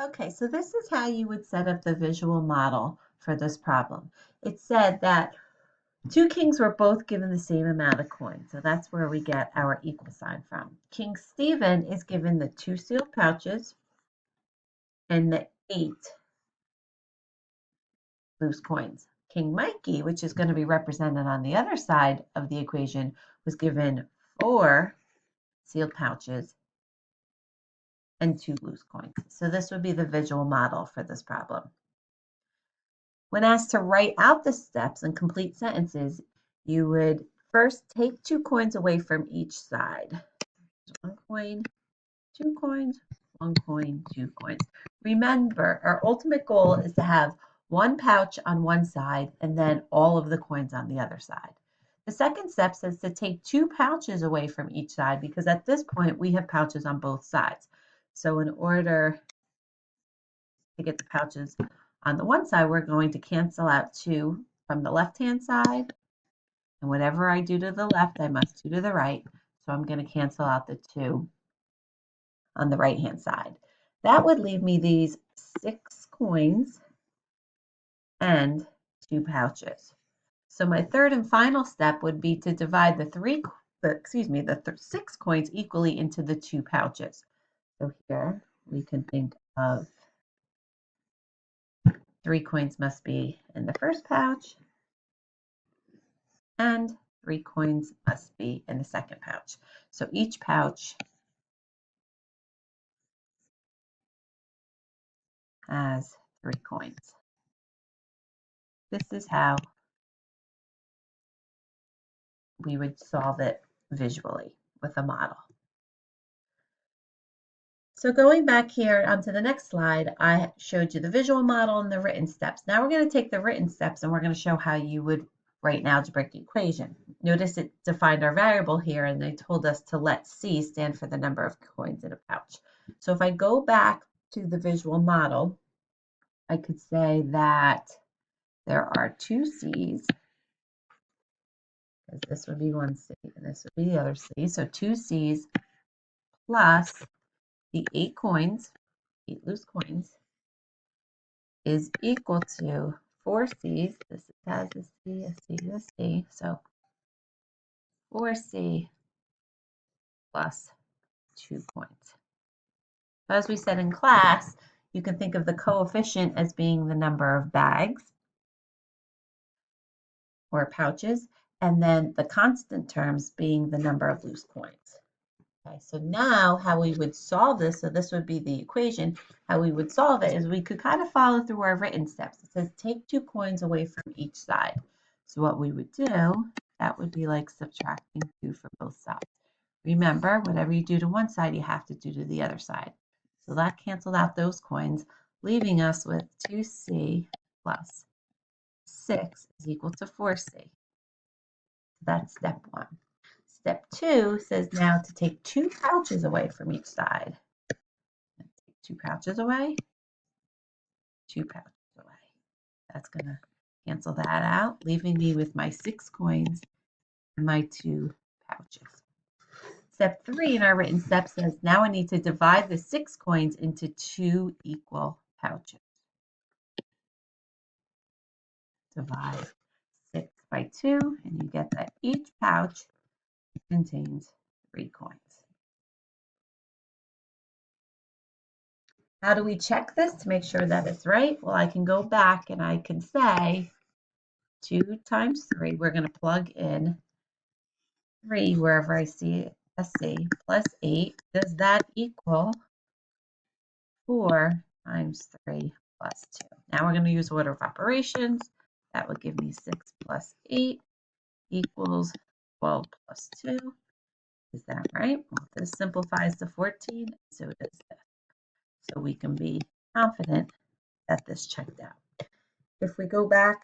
Okay, so this is how you would set up the visual model for this problem. It said that two kings were both given the same amount of coins, so that's where we get our equal sign from. King Stephen is given the 2 sealed pouches and the 8 loose coins. King Mikey, which is going to be represented on the other side of the equation, was given 4 sealed pouches and 2 loose coins. So this would be the visual model for this problem. When asked to write out the steps and complete sentences, you would first take 2 coins away from each side. 1 coin, 2 coins, 1 coin, 2 coins. Remember, our ultimate goal is to have 1 pouch on one side and then all of the coins on the other side. The second step says to take 2 pouches away from each side because at this point we have pouches on both sides. So in order to get the pouches on the one side, we're going to cancel out 2 from the left-hand side. And whatever I do to the left, I must do to the right. So I'm going to cancel out the 2 on the right-hand side. That would leave me these 6 coins and 2 pouches. So my third and final step would be to divide the 6 coins equally into the 2 pouches. So here we can think of 3 coins must be in the first pouch and 3 coins must be in the second pouch. So each pouch has 3 coins. This is how we would solve it visually with a model. So going back here onto the next slide, I showed you the visual model and the written steps. Now we're going to take the written steps and we're going to show how you would write an algebraic equation. Notice it defined our variable here and they told us to let C stand for the number of coins in a pouch. So if I go back to the visual model, I could say that there are 2 C's, because this would be 1 C and this would be the other C. So 2 C's plus the 8 coins, 8 loose coins, is equal to 4 C's. This has a C, a C, a C. So 4C plus 2 coins. As we said in class, you can think of the coefficient as being the number of bags or pouches, and then the constant terms being the number of loose coins. Okay, so now how we would solve this, so this would be the equation, how we would solve it is we could kind of follow through our written steps. It says take 2 coins away from each side. So what we would do, that would be like subtracting 2 from both sides. Remember, whatever you do to one side, you have to do to the other side. So that canceled out those coins, leaving us with 2C plus 6 is equal to 4C. That's step 1. Step 2 says now to take 2 pouches away from each side. Take 2 pouches away, 2 pouches away. That's going to cancel that out, leaving me with my 6 coins and my 2 pouches. Step 3 in our written step says now I need to divide the 6 coins into 2 equal pouches. Divide 6 by 2, and you get that each pouch contains 3 coins. How do we check this to make sure that it's right? Well, I can go back and I can say 2 times 3, we're going to plug in 3 wherever I see a C, plus 8. Does that equal 4 times 3 plus 2? Now we're going to use order of operations. That would give me 6 plus 8 equals 12 plus 2. Is that right? Well, this simplifies to 14, so does this. So we can be confident that this checked out. If we go back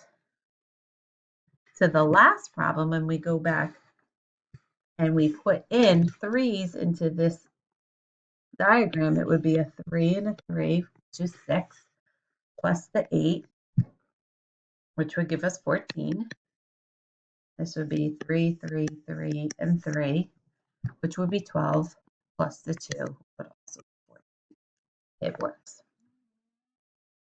to the last problem and we go back and we put in 3's into this diagram, it would be a 3 and a 3, which is 6, plus the 8, which would give us 14. This would be 3, 3, 3, and 3, which would be 12, plus the 2 would also be 14. It works.